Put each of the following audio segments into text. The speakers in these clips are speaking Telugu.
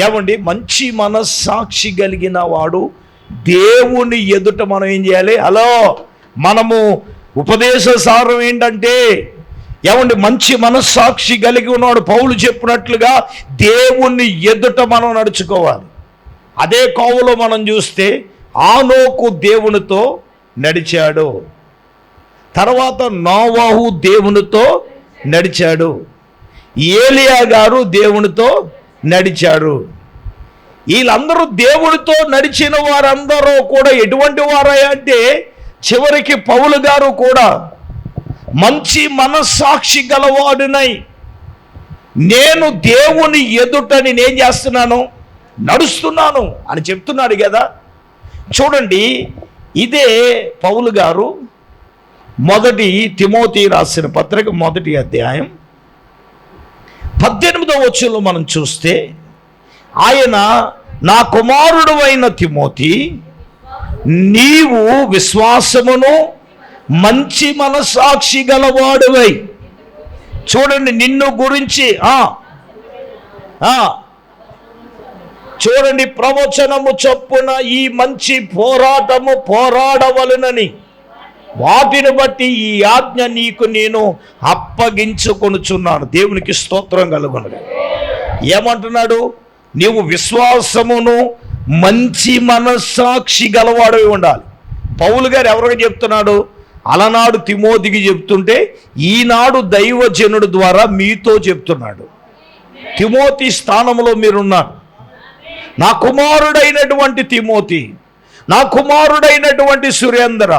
ఏమండి, మంచి మనస్సాక్షి కలిగిన వాడు దేవుని ఎదుట మనం ఏం చేయాలి? మనము ఉపదేశ సారం ఏంటంటే, ఏమండి, మంచి మనస్సాక్షి కలిగి ఉన్నాడు పౌలు చెప్పినట్లుగా దేవుని ఎదుట మనం నడుచుకోవాలి. అదే కోవలో మనం చూస్తే ఆనోకు దేవునితో నడిచాడు, తర్వాత నోవాహు దేవునితో నడిచాడు, ఏలియా గారు దేవునితో నడిచారు. వీళ్ళందరూ దేవునితో నడిచిన వారందరూ కూడా ఎటువంటి వారయ్యా అంటే, చివరికి పౌలు గారు కూడా మంచి మనస్సాక్షి గలవాడినై నేను దేవుని ఎదుట నేనేం చేస్తున్నాను? నడుస్తున్నాను అని చెప్తున్నాడు కదా. చూడండి, ఇదే పౌలు గారు మొదటి తిమోతి రాసిన పత్రిక 1వ అధ్యాయం 18వ వచనంలో మనం చూస్తే, ఆయన నా కుమారుడు అయిన తిమోతి, నీవు విశ్వాసమును మంచి మనస్సాక్షి గలవాడువై. చూడండి, నిన్ను గురించి చూడండి, ప్రవచనము చొప్పున ఈ మంచి పోరాటము పోరాడవలెనని వాటిని బట్టి ఈ ఆజ్ఞ నీకు నేను అప్పగించుకొనుచున్నాను. దేవునికి స్తోత్రం కలుగును. ఏమంటున్నాడు? నీవు విశ్వాసమును మంచి మనస్సాక్షి గలవాడై ఉండాలి. పౌలు గారు ఎవరికి చెప్తున్నాడు? అలనాడు తిమోతికి చెప్తుంటే ఈనాడు దైవజనుడు ద్వారా మీతో చెప్తున్నాడు. తిమోతి స్థానంలో మీరున్నారు. నా కుమారుడైనటువంటి తిమోతి, నా కుమారుడైనటువంటి సురేంద్ర,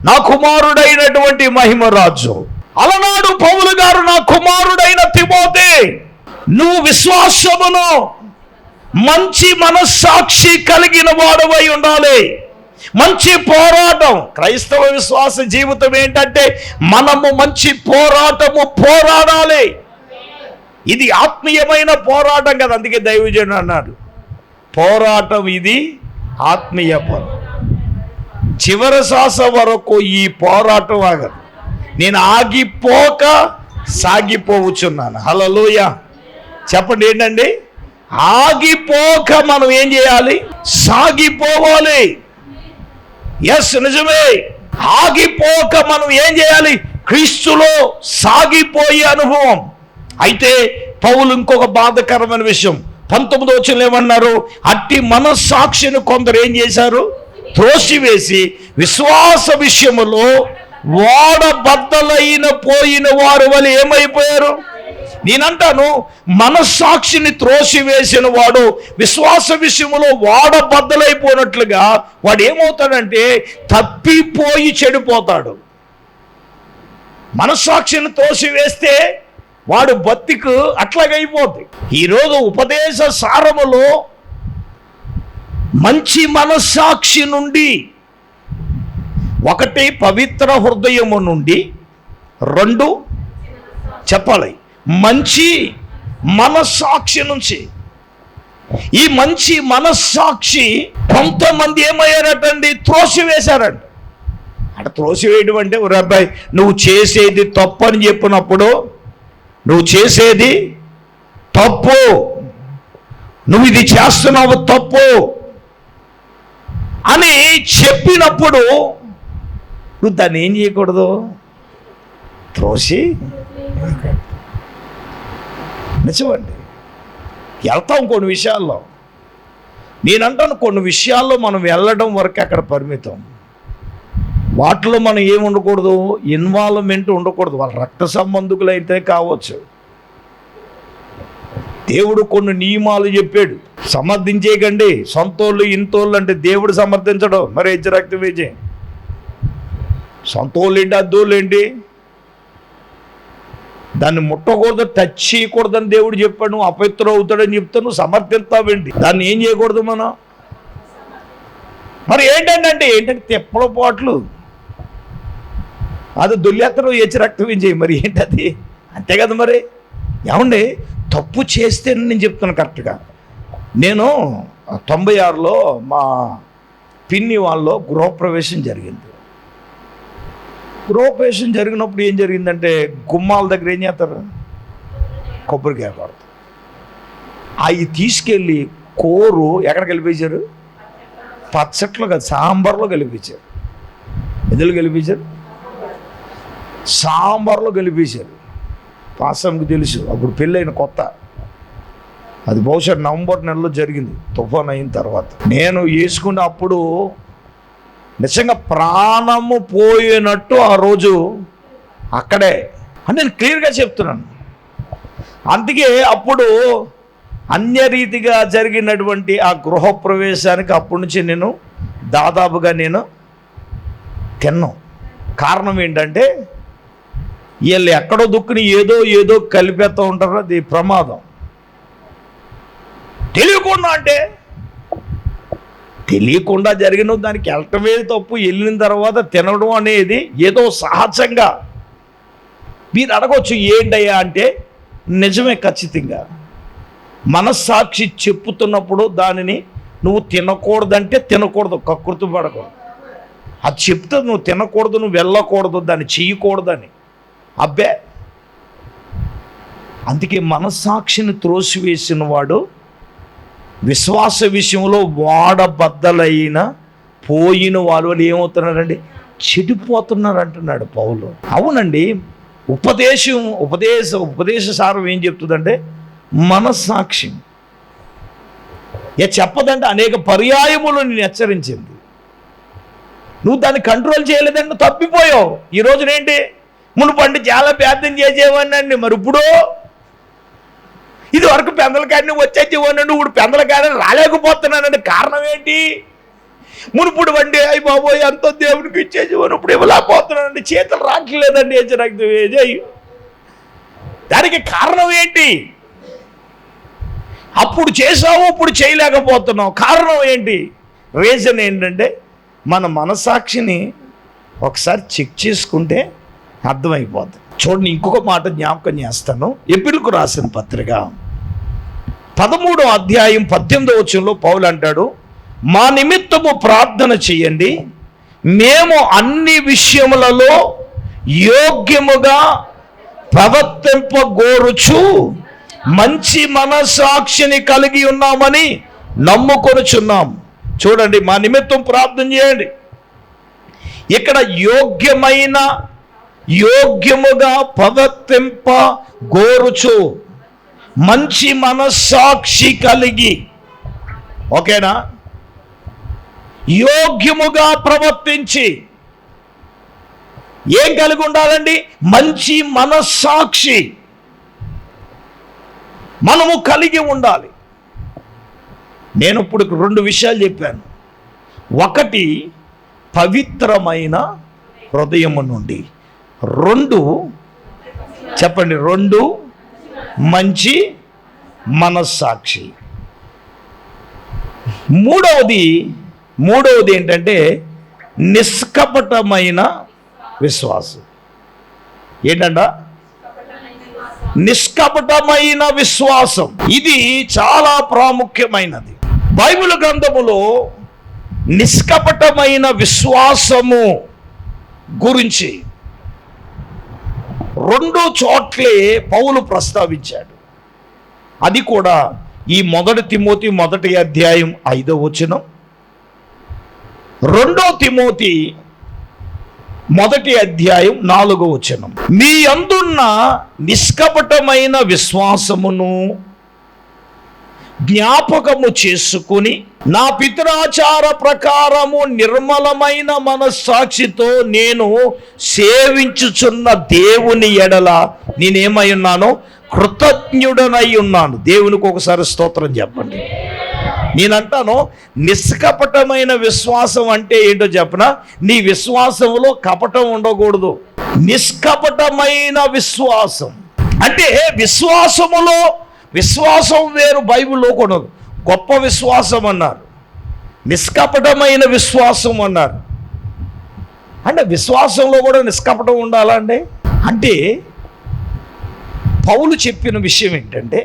నా కుమారుడైనటువంటి మహిమరాజు, అలనాడు పౌలు గారు నా కుమారుడైన తిమోతి, నువ్వు విశ్వాసమును మంచి మనస్సాక్షి కలిగిన వాడవై ఉండాలి. మంచి పోరాటం. క్రైస్తవ విశ్వాస జీవితం ఏంటంటే, మనము మంచి పోరాటము పోరాడాలి. ఇది ఆత్మీయమైన పోరాటం కదా. అందుకే దైవజనుడు అన్నాడు, పోరాటం ఇది ఆత్మీయ పోరాటం. చివరి శ్వాస వరకు ఈ పోరాటం ఆగదు. నేను ఆగిపోక సాగిపోవచ్చున్నాను. హల్లెలూయా చెప్పండి. ఏంటండి? ఆగిపోక మనం ఏం చేయాలి? సాగిపోవాలి. ఎస్, నిజమే. ఆగిపోక మనం ఏం చేయాలి? క్రీస్తులో సాగిపోయే అనుభవం. అయితే పౌలు ఇంకొక బాధకరమైన విషయం 19వ వచనంలో ఏమన్నారు? అట్టి మనస్సాక్షిని కొందరు ఏం చేశారు? త్రోసివేసి విశ్వాస విషయములో వాడబద్దలైన పోయిన వారు వలె ఏమైపోయారు? నేనంటాను, మనస్సాక్షిని త్రోసివేసిన వాడు విశ్వాస విషయంలో వాడబద్దలైపోయినట్లుగా వాడు ఏమవుతాడంటే తప్పిపోయి చెడిపోతాడు. మనస్సాక్షిని త్రోసివేస్తే వాడు బతికు అట్లాగైపోద్ది. ఈరోజు ఉపదేశ సారములో మంచి మనస్సాక్షి నుండి, 1 పవిత్ర హృదయము నుండి, 2 చెప్పాలి మంచి మనస్సాక్షి నుంచి. ఈ మంచి మనస్సాక్షి కొంతమంది ఏమయ్యారటండి? త్రోసివేశారంట. అంటే త్రోసివేయడం అంటే, ఒరే అబ్బాయి నువ్వు చేసేది తప్పు అని చెప్పినప్పుడు, నువ్వు చేసేది తప్పు, నువ్వు ఇది చేస్తున్నావు తప్పు అని చెప్పినప్పుడు నువ్వు దాన్ని ఏం చేయకూడదు? త్రోసి. నిజమండి, వెళ్తాం కొన్ని విషయాల్లో. నేనంటాను, కొన్ని విషయాల్లో మనం వెళ్ళడం వరకు అక్కడ పరిమితం. వాటిలో మనం ఏమి ఉండకూడదు? ఇన్వాల్వ్మెంట్ ఉండకూడదు. వాళ్ళ రక్త సంబంధికులు అయితే కావచ్చు. దేవుడు కొన్ని నియమాలు చెప్పాడు, సమర్థించేయకండి. సొంతోళ్ళు ఇంతోళ్ళు అంటే దేవుడు సమర్థించడం. మరి రక్తం వేజే సొంతోళ్ళు ఏంటి, అద్దోళ్ళు ఏంటి? దాన్ని ముట్టకూడదు, టచ్ చేయకూడదని దేవుడు చెప్పాడు. నువ్వు అపవిత్రం అవుతాడని చెప్తా, నువ్వు సమర్థిస్తావేంటి? దాన్ని ఏం చేయకూడదు మనం. మరి ఏంటంటే తెప్పల పోట్లు, అది దుల్యాత్రం రక్తం ఏం చేయి. మరి ఏంటది? అంతే కదా. మరి ఏమండి, తప్పు చేస్తే నేను చెప్తాను కరెక్ట్గా. నేను 96లో మా పిన్ని వాళ్ళలో గృహప్రవేశం జరిగింది. గృహప్రవేశం జరిగినప్పుడు ఏం జరిగిందంటే, గుమ్మాల దగ్గర ఏం చేస్తారు? కొబ్బరికాయ కొడతారు. అవి తీసుకెళ్ళి కూరు ఎక్కడ కలిపించారు? పచ్చట్లో కాదు, సాంబార్లో కలిపించారు. ఎందులో కలిపించారు? సాంబార్లో కలిపేశారు. పాసంకి తెలుసు, అప్పుడు పెళ్ళైన కొత్త, అది బహుశా నవంబర్ నెలలో జరిగింది, తుఫాన్ అయిన తర్వాత. నేను వేసుకున్న అప్పుడు నిజంగా ప్రాణము పోయినట్టు ఆ రోజు అక్కడే అని నేను క్లియర్గా చెప్తున్నాను. అందుకే అప్పుడు అన్యరీతిగా జరిగినటువంటి ఆ గృహప్రవేశానికి అప్పటి నుంచి నేను దాదాపుగా తిన్నాను. కారణం ఏంటంటే వీళ్ళు ఎక్కడో దుక్కుని ఏదో కలిపేస్తూ ఉంటారు, అది ప్రమాదం. తెలియకుండా జరిగిన దానికి వెళ్ళటమే తప్పు. వెళ్ళిన తర్వాత తినడం అనేది ఏదో సహజంగా. మీరు అడగవచ్చు ఏంటయ్యా అంటే, నిజమే, ఖచ్చితంగా మనస్సాక్షి చెప్పుతున్నప్పుడు దానిని నువ్వు తినకూడదంటే తినకూడదు, కకృతి పడకూడదు. అది చెప్తే నువ్వు తినకూడదు, నువ్వు వెళ్ళకూడదు, దాన్ని చెయ్యకూడదని. అబ్బే, అందుకే మనస్సాక్షిని త్రోసివేసిన వాడు విశ్వాస విషయంలో వాడబద్దలైన పోయిన వాళ్ళు ఏమవుతున్నారండి? చెడిపోతున్నారు అంటున్నాడు పౌలు. అవునండి, ఉపదేశ సారం ఏం చెప్తుందంటే మనస్సాక్షి. చెప్పదంటే అనేక పర్యాయములు నేను హెచ్చరించింది. నువ్వు దాన్ని కంట్రోల్ చేయలేదంటే తప్పిపోయావు. ఈ రోజునేంటి, మునుపండి చాలా ప్రార్థన చేసేవాడినండి, మరి ఇప్పుడు ఇది వరకు పెందలకాడిని వచ్చేవాడినండి, ఇప్పుడు పెందలకాడిని రాలేకపోతున్నానండి. కారణం ఏంటి? మునుపుడు వండి అయ్యి బాబోయ్ ఎంతో దేవునికి ఇచ్చేసేవాడు, ఇప్పుడు ఇవ్వలేకపోతున్నానండి, చేతులు రావట్లేదండి, దానికి కారణం ఏంటి? అప్పుడు చేసావు, ఇప్పుడు చేయలేకపోతున్నావు. కారణం ఏంటి? రీజన్ ఏంటంటే మన మనసాక్షిని ఒకసారి చెక్ చేసుకుంటే అర్థమైపోతుంది. చూడండి, ఇంకొక మాట జ్ఞాపకం చేస్తాను. ఎపిలకు రాసిన పత్రిక 13వ అధ్యాయం 18వ వచనంలో పౌలు అంటాడు, మా నిమిత్తము ప్రార్థన చేయండి, మేము అన్ని విషయములలో యోగ్యముగా ప్రవర్తింపగోరుచు మంచి మనస్సాక్షిని కలిగి ఉన్నామని నమ్ముకొనుచున్నాం. చూడండి, మా నిమిత్తం ప్రార్థన చేయండి. ఇక్కడ యోగ్యముగా ప్రవర్తింపగోరుచు మంచి మనస్సాక్షి కలిగి, ఓకేనా? యోగ్యముగా ప్రవర్తించి ఏం కలిగి ఉండాలండి? మంచి మనస్సాక్షి మనము కలిగి ఉండాలి. నేను ఇప్పుడు 2 విషయాలు చెప్పాను. ఒకటి, పవిత్రమైన హృదయము నుండి. 2 చెప్పండి, 2 మంచి మనస్సాక్షి. మూడవది ఏంటంటే నిష్కపటమైన విశ్వాసం. ఏంటంట? నిష్కపటమైన విశ్వాసం. ఇది చాలా ప్రాముఖ్యమైనది. బైబిల్ గ్రంథములో నిష్కపటమైన విశ్వాసము గురించి 2 చోట్లే పౌలు ప్రస్తావించాడు. అది కూడా ఈ 1 తిమోతి 1వ అధ్యాయం 5వ వచనం, 2 తిమోతి 1వ అధ్యాయం 4వ వచనం. మీ అందున్న నిష్కపటమైన విశ్వాసమును జ్ఞాపకము చేసుకుని నా పితరాచార ప్రకారము నిర్మలమైన మనస్సాక్షితో నేను సేవించుచున్న దేవుని ఎడల నేనేమై ఉన్నానో కృతజ్ఞుడనై ఉన్నాను. దేవునికి ఒకసారి స్తోత్రం చెప్పండి. నేనంటాను, నిష్కపటమైన విశ్వాసం అంటే ఏంటో చెప్పనా? నీ విశ్వాసంలో కపటం ఉండకూడదు. నిష్కపటమైన విశ్వాసం అంటే విశ్వాసం వేరు. బైబిల్లో కూడా గొప్ప విశ్వాసం అన్నారు, నిష్కపటమైన విశ్వాసం అన్నారు. అంటే విశ్వాసంలో కూడా నిష్కపటం ఉండాలండి. అంటే పౌలు చెప్పిన విషయం ఏంటంటే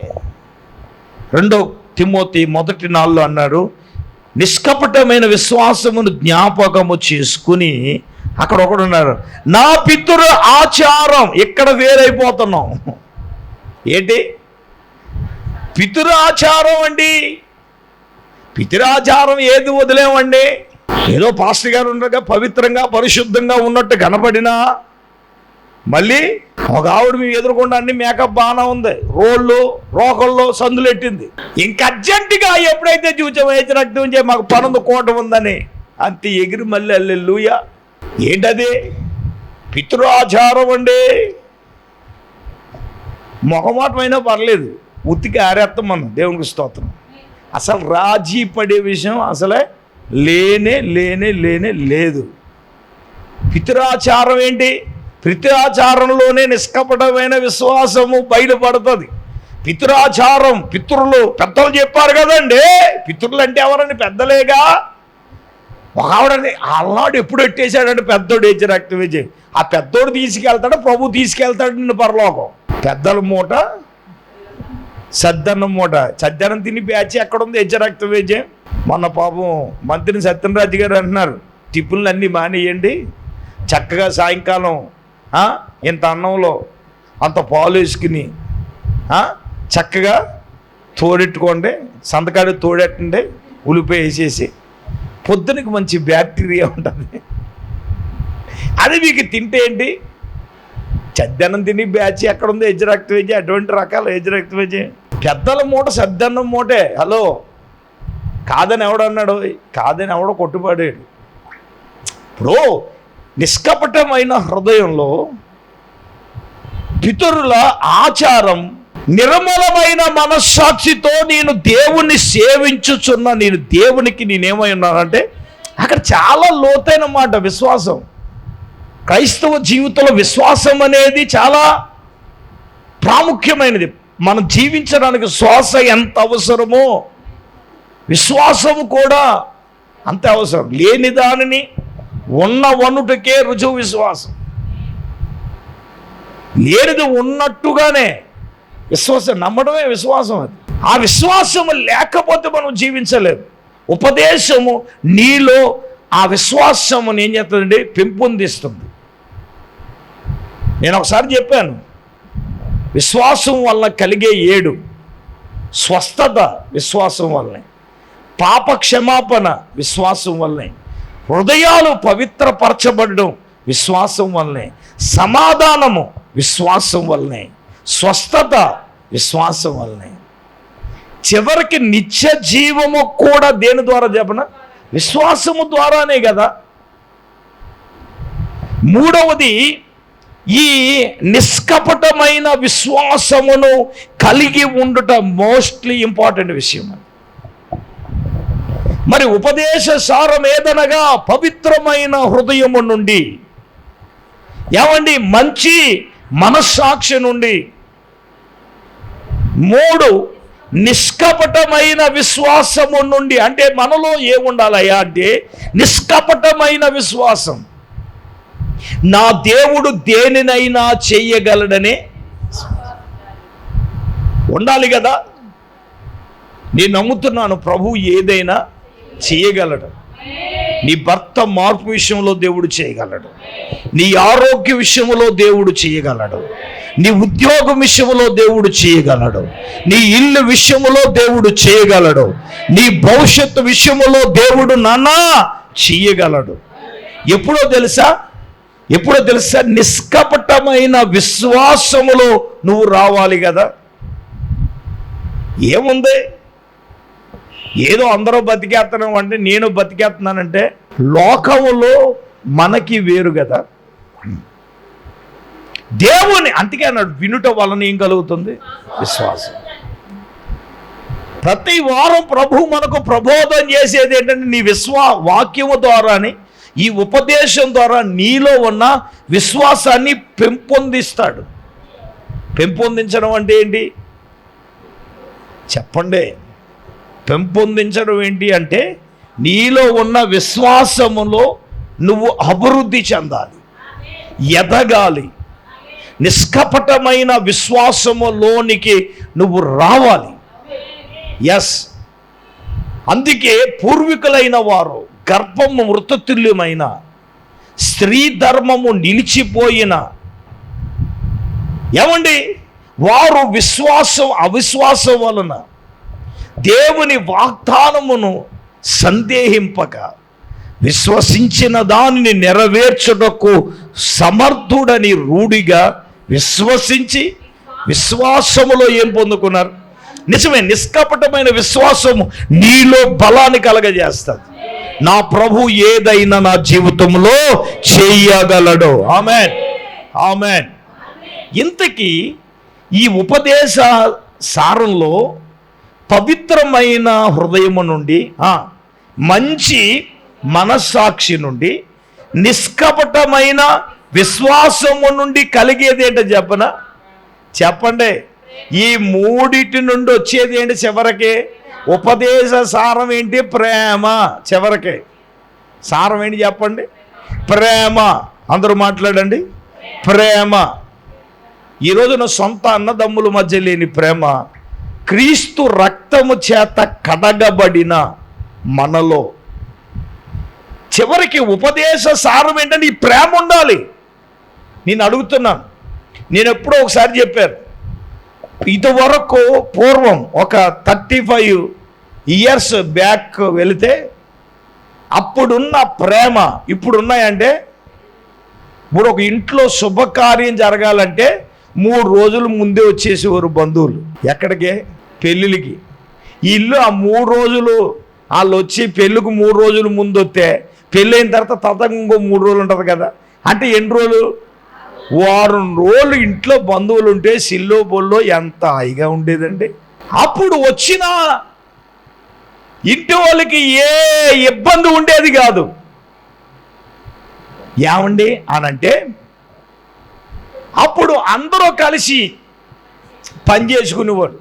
2 తిమోతి 1:4 అన్నారు, నిష్కపటమైన విశ్వాసమును జ్ఞాపకము చేసుకుని. అక్కడ ఒకడు ఉన్నారు, నా పితృ ఆచారం. ఇక్కడ వేరైపోతున్నాం. ఏంటి? పితృఆచారం అండి. పితృఆచారం ఏది వదిలేమండి? ఏదో పాస్టర్ గారు ఉండగా పవిత్రంగా పరిశుద్ధంగా ఉన్నట్టు కనపడినా మళ్ళీ ఒక ఆవిడ మీ ఎదురుకుండా అన్ని మేకప్ బాగానే ఉంది, రోకల్లో సందులు ఎట్టింది. ఇంక అర్జెంటుగా ఎప్పుడైతే చూసాం మాకు పనుంది కోట ఉందని అంత ఎగిరి మళ్ళీ హల్లెలూయా. ఏంటది? పితృఆచారం అండి. మొహమాటమైనా పర్లేదు, ఉత్తికి ఆరేస్తాం మనం, దేవునికి స్తోత్రం. అసలు రాజీ పడే విషయం అసలే లేనే లేదు. పితృఆచారం ఏంటి? పితృఆచారంలోనే నిష్కపటమైన విశ్వాసము బయలుపడుతుంది. పితృఆచారం, పితృలు పెద్దలు చెప్పారు కదండి. పితృలు అంటే ఎవరండి? పెద్దలేగా. ఒక ఆవిడని అల్లాడు ఎప్పుడు ఎట్టేశాడంటే పెద్దోడు ఏజ్ రక్తవేజే. ఆ పెద్దోడు తీసుకెళ్తాడు, ప్రభు తీసుకెళ్తాడు నిన్ను పరలోకం. పెద్దల మూట సద్దన్నం మూట. సద్దన్నం తిని బ్యాచి ఎక్కడుంది? ఏజ్ రక్తవేజే. మొన్న పాపం మంత్రిని సత్యనరాజు గారు అంటున్నారు, టిప్పులు అన్నీ మానేయండి, చక్కగా సాయంకాలం ఇంత అన్నంలో అంత పాలు వేసుకుని చక్కగా తోడెట్టుకోండి, సంతకాడు తోడెట్టండి, ఉల్లిపాయ వేసేసి పొద్దునకి మంచి బ్యాక్టీరియా ఉంటుంది. అది మీకు తింటే ఏంటి? చద్దన్నం తిని బ్యాచి ఎక్కడుందో ఎజ్ రక్తవేజే. అటువంటి రకాల ఎజ్ రక్తవేజే. పెద్దల మూట సద్దన్నం మూటే. హలో, కాదని ఎవడన్నాడు? కాదని ఎవడో కొట్టుపడాడు. ఇప్పుడు నిష్కపటమైన హృదయంలో పితరుల ఆచారం, నిర్మలమైన మనస్సాక్షితో నేను దేవుణ్ణి సేవించుచున్నా, నేను దేవునికి నేనేమై ఉన్నానంటే అక్కడ చాలా లోతైన మాట విశ్వాసం. క్రైస్తవ జీవితంలో విశ్వాసం అనేది చాలా ప్రాముఖ్యమైనది. మనం జీవించడానికి శ్వాస ఎంత అవసరమో విశ్వాసము కూడా అంతే అవసరం. లేని దానిని ఉన్నవనుటకే రుజువు విశ్వాసం. లేనిది ఉన్నట్టుగానే విశ్వాసం, నమ్మడమే విశ్వాసం. అది ఆ విశ్వాసము లేకపోతే మనం జీవించలేము. ఉపదేశము నీలో ఆ విశ్వాసముని ఏం చేస్తుందండి? పెంపొందిస్తుంది. నేను ఒకసారి చెప్పాను, విశ్వాసం వల్ల కలిగే 7 స్వస్థత విశ్వాసం వల్లనే, పాప క్షమాపణ విశ్వాసం వల్లనే, హృదయాలు పవిత్రపరచబడడం విశ్వాసం వల్లనే, సమాధానము విశ్వాసం వల్లనే, స్వస్థత విశ్వాసం వల్లనే, చివరికి నిత్య జీవము కూడా దేని ద్వారా చెప్పన? విశ్వాసము ద్వారానే కదా. మూడవది, ఈ నిష్కపటమైన విశ్వాసమును కలిగి ఉండుట మోస్ట్లీ ఇంపార్టెంట్ విషయం. మరి ఉపదేశ సారం ఏదనగా పవిత్రమైన హృదయము నుండి, ఏమండి, మంచి మనస్సాక్షి నుండి. 3 నిష్కపటమైన విశ్వాసము నుండి. అంటే మనలో ఏముండాలయ్యా అంటే నిష్కపటమైన విశ్వాసం. నా దేవుడు దేనినైనా చేయగలడనే ఉండాలి కదా. నేను నమ్ముతున్నాను ప్రభు ఏదైనా చేయగలడు. నీ భర్త మార్పు విషయంలో దేవుడు చేయగలడు, నీ ఆరోగ్య విషయంలో దేవుడు చేయగలడు, నీ ఉద్యోగం విషయంలో దేవుడు చేయగలడు, నీ ఇల్లు విషయంలో దేవుడు చేయగలడు, నీ భవిష్యత్తు విషయంలో దేవుడు నానా చేయగలడు. ఎప్పుడో తెలుసా? నిష్కపటమైన విశ్వాసములో నువ్వు రావాలి కదా. ఏముంది? ఏదో అందరూ బతికేస్తున్నాం అంటే నేను బతికేస్తున్నానంటే లోకములో మనకి వేరు కదా. దేవుని అందుకే అన్నాడు, వినుట వలన ఏం కలుగుతుంది? విశ్వాసం. ప్రతి వారం ప్రభు మనకు ప్రబోధం చేసేది ఏంటంటే నీ వాక్యము ద్వారాని, ఈ ఉపదేశం ద్వారా నీలో ఉన్న విశ్వాసాన్ని పెంపొందిస్తాడు. పెంపొందించడం అంటే ఏంటి చెప్పండి? పెంపొందించడం ఏంటి అంటే నీలో ఉన్న విశ్వాసములో నువ్వు అభివృద్ధి చెందాలి, ఎదగాలి, నిష్కపటమైన విశ్వాసములోనికి నువ్వు రావాలి. ఎస్, అందుకే పూర్వీకులైన వారు గర్భము మృతతుల్యమైన, స్త్రీ ధర్మము నిలిచిపోయిన, ఏమండి వారు అవిశ్వాసం వలన దేవుని వాగ్దానమును సందేహింపక విశ్వసించిన దానిని నెరవేర్చుటకు సమర్థుడని రూఢిగా విశ్వసించి విశ్వాసములో ఏం పొందుకున్నారు? నిజమే, నిష్కపటమైన విశ్వాసము నీలో బలాన్ని కలగజేస్తుంది. నా ప్రభు ఏదైనా నా జీవితంలో చేయగలడు. ఆమేన్, ఆమేన్. ఇంతకీ ఈ ఉపదేశ సారంలో పవిత్రమైన హృదయము నుండి, మంచి మనస్సాక్షి నుండి, నిష్కపటమైన విశ్వాసము నుండి కలిగేది ఏంటో చెప్పండి. ఈ మూడిటి నుండి వచ్చేది ఏంటి చివరికి? ఉపదేశ సారం ఏంటి? ప్రేమ. చివరికి సారం ఏంటి చెప్పండి? ప్రేమ. అందరూ మాట్లాడండి. ప్రేమ. ఈరోజున సొంత అన్నదమ్ముల మధ్య లేని ప్రేమ క్రీస్తు రక్తము చేత కడగబడిన మనలో చివరికి ఉపదేశ సారం ఏంటంటే ఈ ప్రేమ ఉండాలి. నేను అడుగుతున్నాను, నేను ఎప్పుడో ఒకసారి చెప్పాను, ఇదివరకు పూర్వం ఒక 35 ఇయర్స్ బ్యాక్ వెళితే అప్పుడున్న ప్రేమ ఇప్పుడున్నాయంటే, ఇప్పుడు ఒక ఇంట్లో శుభకార్యం జరగాలంటే 3 రోజుల ముందే వచ్చేసేవారు బంధువులు. ఎక్కడికి? పెళ్ళిళ్ళకి. ఈ ఇల్లు ఆ 3 రోజులు వాళ్ళు వచ్చి పెళ్ళికి 3 రోజుల ముందు వస్తే పెళ్ళైన తర్వాత ఇంకో 3 రోజులు ఉంటుంది కదా. అంటే ఎన్ని రోజులు? 1 వారం రోజులు ఇంట్లో బంధువులు ఉంటే సిల్లో బొల్లో ఎంత హాయిగా ఉండేదండి. అప్పుడు వచ్చిన ఇంటి వాళ్ళకి ఏ ఇబ్బంది ఉండేది కాదు. ఏమండి అనంటే అప్పుడు అందరూ కలిసి పని చేసుకునేవాడు.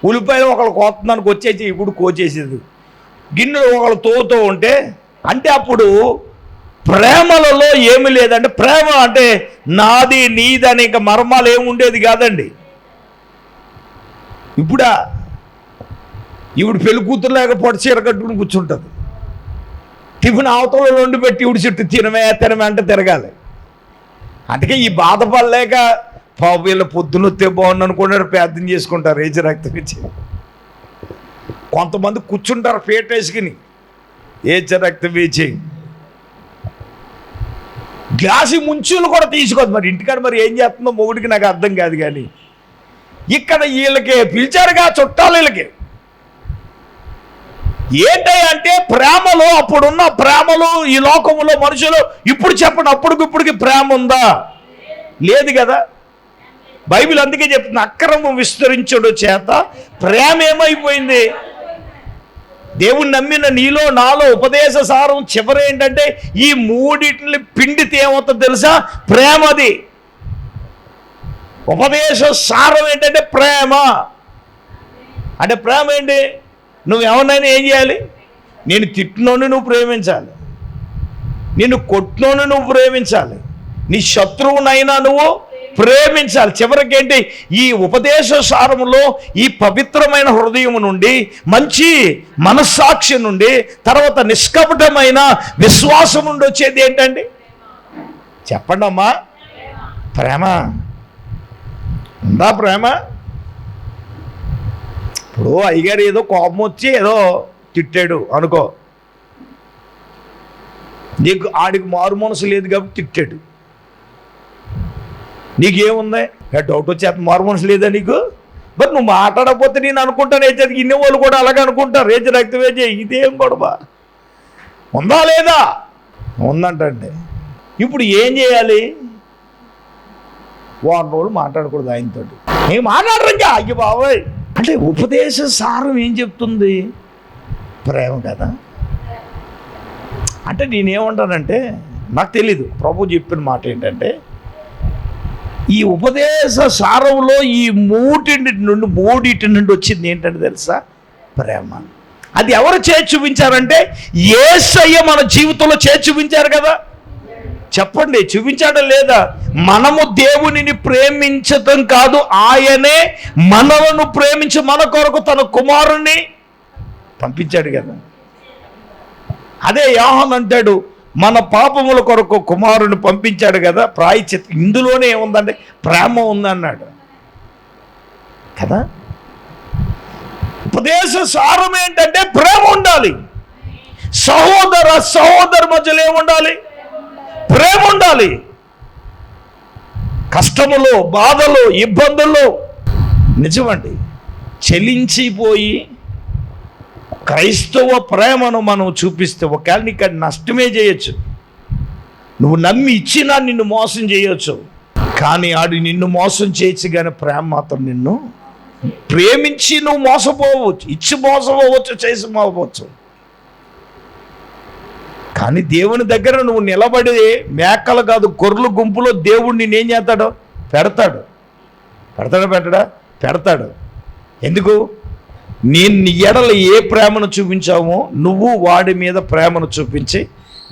ఉల్లిపాయలు ఒకళ్ళు కోతడానికి వచ్చేసి ఇప్పుడు కోచేసేది, గిన్నెలు ఒకళ్ళు తోతో ఉంటే, అంటే అప్పుడు ప్రేమలలో ఏమి లేదంటే, ప్రేమ అంటే నాది నీది అని ఇంకా మర్మాలు ఏమి ఉండేది కాదండి. ఇప్పుడు పెళ్లి కూతురు లేకపోతే చీర కట్టుకుని కూర్చుంటుంది. టిఫిన్ అవతల వండి పెట్టి ఇవి చుట్టూ తినమే అంటే తిరగాలి. అందుకే ఈ బాధపడలేక వీళ్ళ పొద్దునొత్తే బాగుంది అనుకున్నారు, ప్రార్థన చేసుకుంటారు ఏజ రక్తం ఇచ్చి. కొంతమంది కూర్చుంటారు పేట వేసుకుని, ఏజ రక్తం వేచి గ్లాసు ముంచులు కూడా తీసుకోదు. మరి ఇంటికాడ మరి ఏం చేస్తుందో మొగుడికి నాకు అర్థం కాదు. కానీ ఇక్కడ వీళ్ళకి పిలిచారుగా చుట్టాలు, వీళ్ళకి ఏంటంటే ప్రేమలో, అప్పుడున్న ప్రేమలో ఈ లోకంలో మనుషులు ఇప్పుడు చెప్పండి, అప్పటికిప్పటికి ప్రేమ ఉందా? లేదు కదా. బైబిల్ అందుకే చెప్తుంది, అక్రమం విస్తరించడం చేత ప్రేమ ఏమైపోయింది? దేవుని నమ్మిన నీలో నాలో ఉపదేశ సారం చివరి ఏంటంటే ఈ మూడిటిని పిండితే ఏమవుతుందో తెలుసా? ప్రేమది. ఉపదేశ సారం ఏంటంటే ప్రేమ. అంటే ప్రేమ ఏంటి? నువ్వు ఎవరినైనా ఏం చేయాలి? నేను తిట్టినోని నువ్వు ప్రేమించాలి, నిన్ను కొట్టినోని నువ్వు ప్రేమించాలి, నీ శత్రువునైనా నువ్వు ప్రేమించాలి. చివరికేంటి? ఈ ఉపదేశ సారములో ఈ పవిత్రమైన హృదయం నుండి, మంచి మనస్సాక్షి నుండి, తర్వాత నిష్కపటమైన విశ్వాసం నుండి వచ్చేది ఏంటండి? చెప్పండి అమ్మా. ప్రేమ ఉందా? ప్రేమ. ఇప్పుడు అయ్యగారు ఏదో కోపం వచ్చి ఏదో తిట్టాడు అనుకో, నీకు ఆడికి మారు మనసు లేదు కాబట్టి తిట్టాడు. నీకేముంది? డౌట్ వచ్చి మారు మనసు లేదా నీకు? బట్ నువ్వు మాట్లాడకపోతే నేను అనుకుంటాను ఏజెకి ఇన్ని వాళ్ళు కూడా అలాగే అనుకుంటారు, ఏజ రక్తం వేజ ఇదేం గొడవ ఉందా లేదా? ఉందంటే ఇప్పుడు ఏం చేయాలి? 1 వారం రోజులు మాట్లాడకూడదు ఆయనతో. నేను మాట్లాడరు అయ్యి బాబాయ్. అంటే ఉపదేశ సారం ఏం చెప్తుంది? ప్రేమ కదా. అంటే నేనేమంటానంటే, నాకు తెలీదు, ప్రభు చెప్పిన మాట ఏంటంటే, ఈ ఉపదేశ సారంలో ఈ మూడిటి నుండి వచ్చింది ఏంటంటే తెలుసా? ప్రేమ. అది ఎవరు చేసి చూపించారంటే యేసయ్య మన జీవితంలో చేసి చూపించారు కదా. చెప్పండి, చూపించాడం లేదా? మనము దేవునిని ప్రేమించటం కాదు, ఆయనే మనలను ప్రేమించి మన కొరకు తన కుమారుణ్ణి పంపించాడు కదా. అదే యోహాను అంటాడు, మన పాపముల కొరకు కుమారుని పంపించాడు కదా, ప్రాయశ్చిత్తం. ఇందులోనే ఏముందంటే ప్రేమ ఉందన్నాడు. కదా. ఉపదేశ సారం ఏంటంటే ప్రేమ ఉండాలి. సహోదరు మధ్యలో ఏముండాలి? ప్రేమ ఉండాలి. కష్టములో, బాధలో, ఇబ్బందుల్లో నిజమండి చెలించిపోయి క్రైస్తవ ప్రేమను మనం చూపిస్తే ఒకవేళ నీకు అది నష్టమే చేయొచ్చు. నువ్వు నమ్మి ఇచ్చినా నిన్ను మోసం చేయొచ్చు, కానీ ఆడు నిన్ను మోసం చేయొచ్చు, కానీ ప్రేమ మాత్రం నిన్ను ప్రేమించి నువ్వు మోసపోవచ్చు, ఇచ్చి మోసపోవచ్చు, చేసి మోసపోవచ్చు. కానీ దేవుని దగ్గర నువ్వు నిలబడి మేకలు కాదు గొర్రెల గుంపులో దేవుడు నిన్ను ఏం చేస్తాడో పెడతాడు. ఎందుకు? నేను నీ ఎడల ఏ ప్రేమను చూపించావో నువ్వు వాడి మీద ప్రేమను చూపించి,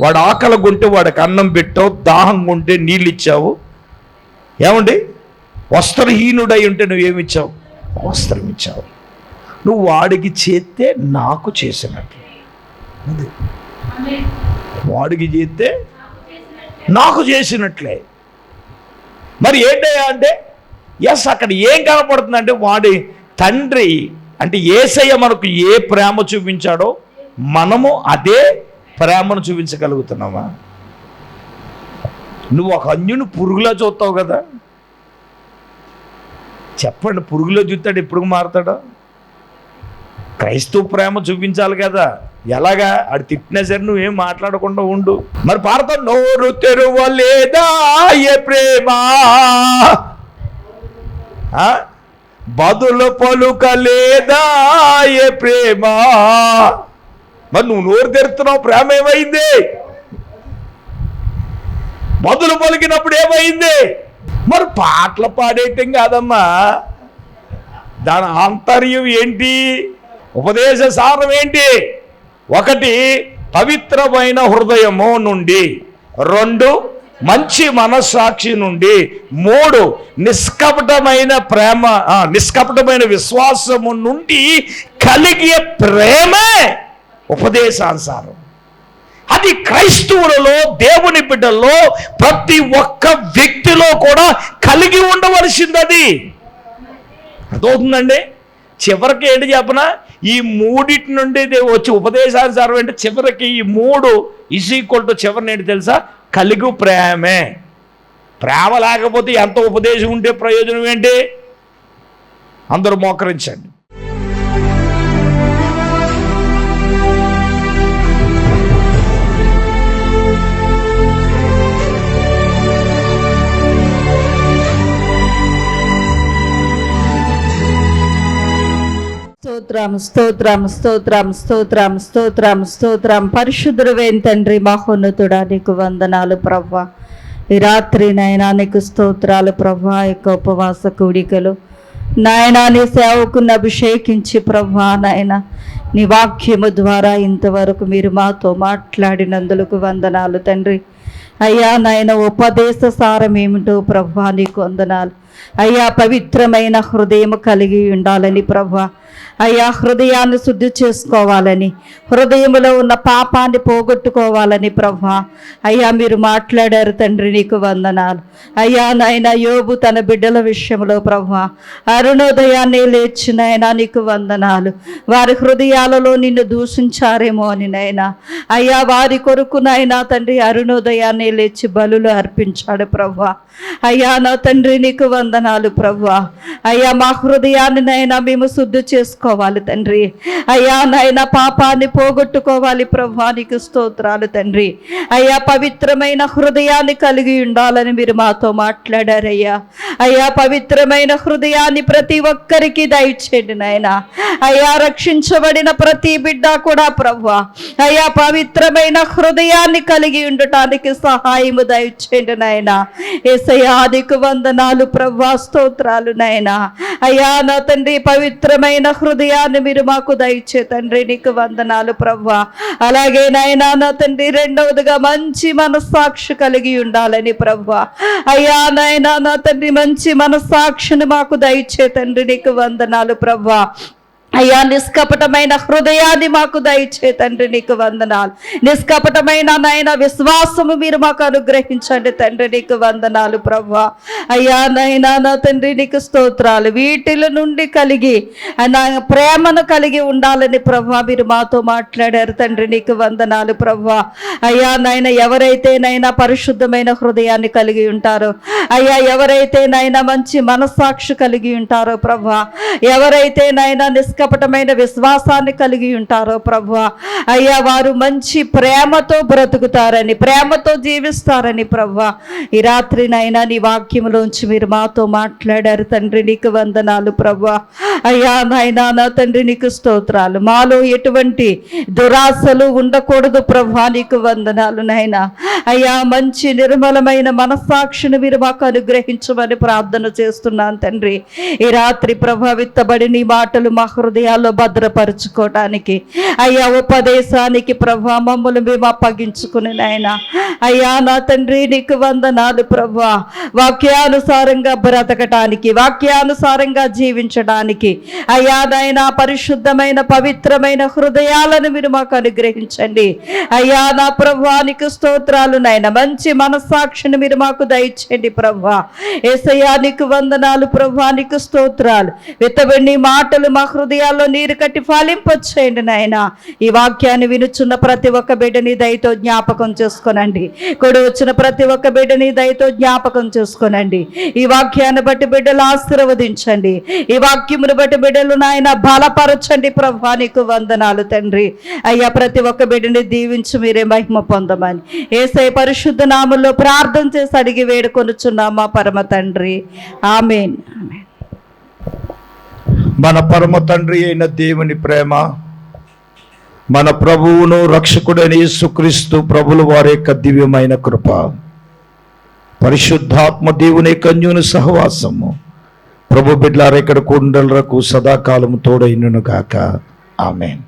వాడు ఆకలి కొంటే వాడికి అన్నం పెట్టావు, దాహం కొంటే నీళ్ళు ఇచ్చావు. ఏమండి? వస్త్రహీనుడై ఉంటే నువ్వేమిచ్చావు? వస్త్రం ఇచ్చావు. నువ్వు వాడికి చేస్తే నాకు చేసినట్టు. వాడికి చేస్తే నాకు చేసినట్లే. మరి ఏంటయ్యా అంటే ఎస్, అక్కడ ఏం కనపడుతుందంటే వాడి తండ్రి అంటే యేసయ్య మనకు ఏ ప్రేమ చూపించాడో మనము అదే ప్రేమను చూపించగలుగుతున్నామా? నువ్వు ఒక అన్యుని పురుగులా చూస్తావు కదా. చెప్పండి, పురుగులో చూస్తాడు ఎప్పుడు మారుతాడో? క్రైస్తవ ప్రేమ చూపించాలి కదా. ఎలాగా? ఆడు తిట్టినా సరే నువ్వేం మాట్లాడకుండా ఉండు. మరి పాడతావు, నోరు తెరువలేదా ఏ ప్రేమ, బదులు పలుకలేదా ఏ ప్రేమ. మరి నువ్వు నోరు తెరుతున్నావు, ప్రేమ ఏమైంది? బదులు పలికినప్పుడు ఏమైంది? మరి పాటలు పాడేయటం కాదమ్మా, దాని ఆంతర్యం ఏంటి? ఉపదేశ సారం ఏంటి? 1 పవిత్రమైన హృదయము నుండి, 2 మంచి మనస్సాక్షి నుండి, 3 నిష్కపటమైన విశ్వాసము నుండి కలిగే ప్రేమే ఉపదేశానుసారం. అది క్రైస్తవులలో, దేవుని బిడ్డల్లో ప్రతి ఒక్క వ్యక్తిలో కూడా కలిగి ఉండవలసింది. అది అర్థమవుతుందండి. చివరికి ఏంటి చెప్పనా, ఈ 3 నుండి వచ్చి ఉపదేశానుసారం అంటే చివరికి ఈ 3 = చివరిని ఏంటి తెలుసా? కలిగి ప్రేమే. ప్రేమ లేకపోతే ఎంత ఉపదేశం ఉంటే ప్రయోజనం ఏంటి? అందరూ మోకరించండి. స్తోత్రం. పరిశుద్ధుడైన తండ్రి, మహోన్నతుడా, నీకు వందనాలు ప్రభువా. ఈ రాత్రి నాయనా నీకు స్తోత్రాలు ప్రభువా. యొక్క ఉపవాస కూడికలు నాయనా నీ సేవకుని అభిషేకించి ప్రభువా నాయన నీ వాక్యము ద్వారా ఇంతవరకు మీరు మాతో మాట్లాడినందుకు వందనాలు తండ్రి. అయ్యా నాయన ఉపదేశ సారం ఏమిటో ప్రభువా నీకు వందనాలు. అయ్యా పవిత్రమైన హృదయం కలిగి ఉండాలని ప్రభువా, అయ్యా హృదయాన్ని శుద్ధి చేసుకోవాలని, హృదయంలో ఉన్న పాపాన్ని పోగొట్టుకోవాలని ప్రభువా అయ్యా మీరు మాట్లాడారు తండ్రి, నీకు వందనాలు. అయ్యా నాయన యోబు తన బిడ్డల విషయంలో ప్రభువా అరుణోదయాన్ని లేచి నాయన నీకు వందనాలు. వారి హృదయాలలో నిన్ను దూషించారేమో అని నాయన అయ్యా వారి కొరకు నాయన తండ్రి అరుణోదయాన్ని లేచి బలులు అర్పించాడు ప్రభువా. అయ్యా నా తండ్రి నీకు వందనాలు ప్రభువా. అయ్యా మా హృదయాన్ని నాయన మేము శుద్ధి చేసుకోవాలి తండ్రి. అయ్యా నాయన పాపాన్ని పోగొట్టుకోవాలి ప్రభువా, నీకు స్తోత్రాలు తండ్రి. అయ్యా పవిత్రమైన హృదయాన్ని కలిగి ఉండాలని మీరు మాతో మాట్లాడారయ్యా. అయ్యా పవిత్రమైన హృదయాన్ని ప్రతి ఒక్కరికి దయచేయండి నాయన. అయ్యా రక్షించబడిన ప్రతి బిడ్డ కూడా ప్రభువా అయ్యా పవిత్రమైన హృదయాన్ని కలిగి ఉండటానికి సహాయము దయచేయండి నాయన. యేసయ్యా నీకు వందనాలు ప్రభువా, స్తోత్రాలు నాయన. అయ్యా నా తండ్రి పవిత్రమైన హృదయాన్ని మీరు మాకు దయచే తండ్రి, నీకు వందనాలు ప్రభువా. అలాగే నాయనా నా తండ్రి రెండవదిగా మంచి మనస్సాక్షి కలిగి ఉండాలని ప్రభువా అయ్యా నాయనా నా తండ్రి మంచి మనస్సాక్షిని మాకు దయచే తండ్రి, నీకు వందనాలు ప్రభువా. అయ్యా నిష్కపటమైన హృదయాన్ని మాకు దయచే తండ్రి, నీకు వందనాలు. నిష్కపటమైన నాయన విశ్వాసము మీరు మాకు అనుగ్రహించండి తండ్రి, నీకు వందనాలు ప్రభువా. అయ్యా నైనా నా తండ్రి నీకు స్తోత్రాలు. వీటిల నుండి కలిగి నా ప్రేమను కలిగి ఉండాలని ప్రభువా మీరు మాతో మాట్లాడారు తండ్రి, నీకు వందనాలు ప్రభువా. అయ్యా నాయన ఎవరైతే నైనా పరిశుద్ధమైన హృదయాన్ని కలిగి ఉంటారో, అయ్యా ఎవరైతే నైనా మంచి మనస్సాక్షి కలిగి ఉంటారో ప్రభువా, ఎవరైతే నైనా నిష్కపటమైన విశ్వాసాన్ని కలిగి ఉంటారో ప్రభువా, అయ్యా వారు మంచి ప్రేమతో బ్రతుకుతారని, ప్రేమతో జీవిస్తారని ప్రభువా ఈ రాత్రి నైనా నీ వాక్యములోంచి మీరు మాతో మాట్లాడారు తండ్రి, నీకు వందనాలు ప్రభువా. అయ్యా నాయనా నా తండ్రి నీకు స్తోత్రాలు. మాలో ఎటువంటి దురాశలు ఉండకూడదు ప్రభువా, నీకు వందనాలు నాయనా. అయ్యా మంచి నిర్మలమైన మనస్సాక్షిని మీరు మాకు అనుగ్రహించమని ప్రార్థన చేస్తున్నాను తండ్రి. ఈ రాత్రి ప్రభావితబడి నీ మాటలు మా హృదయాల్లో భద్రపరుచుకోవడానికి, అయ్యా ఉపదేశానికి ప్రభా మమ్మల్ని మేము అప్పగించుకుని నాయనా. అయ్యా నా తండ్రి నీకు వందనాలు ప్రభా. వాక్యానుసారంగా బ్రతకటానికి, వాక్యానుసారంగా జీవించడానికి అయ్యా నాయనా పరిశుద్ధమైన పవిత్రమైన హృదయాలను మీరు మాకు అనుగ్రహించండి. అయ్యా నా ప్రభా నీకు స్తోత్రాలు నాయన. మంచి మనస్సాక్షిని మీరు మాకు దయచేయండి ప్రభా. యేసయ్యా నీకు వందనాలు ప్రభా, నీకు స్తోత్రాలు. విత్తబడిన మాటలు మా హృదయాల్లో నీరు కట్టి ఫలింపచేయండి నాయన. ఈ వాక్యాన్ని వినుచున్న ప్రతి ఒక్క బిడ్డని దయతో జ్ఞాపకం చేసుకోనండి. కొడు వచ్చిన ప్రతి ఒక్క బిడ్డని దయతో జ్ఞాపకం చేసుకోనండి. ఈ వాక్యాన్ని బట్టి బిడ్డలు ఆశీర్వదించండి. ఈ వాక్యమును బట్టి బిడ్డలు నాయన బలపరచండి ప్రభా, నీకు వందనాలు తండ్రి. అయ్యా ప్రతి ఒక్క బిడ్డని దీవించి మీరే మహిమ పొందమని యేసయ్య పరిశుద్ధ నామములో ప్రార్థన చేసి అడిగి వేడుకొనుచున్నామా పరమ తండ్రి, ఆమేన్. మన పరమ తండ్రి అయిన దేవుని ప్రేమ, మన ప్రభువును రక్షకుడైన యేసుక్రీస్తు ప్రభుల వారి యొక్క దివ్యమైన కృప, పరిశుద్ధాత్మ దేవుని కన్యుని సహవాసము ప్రభు బిడ్డలారా ఇక్కడ కుండలకు సదాకాలము తోడైనను గాక. ఆమేన్.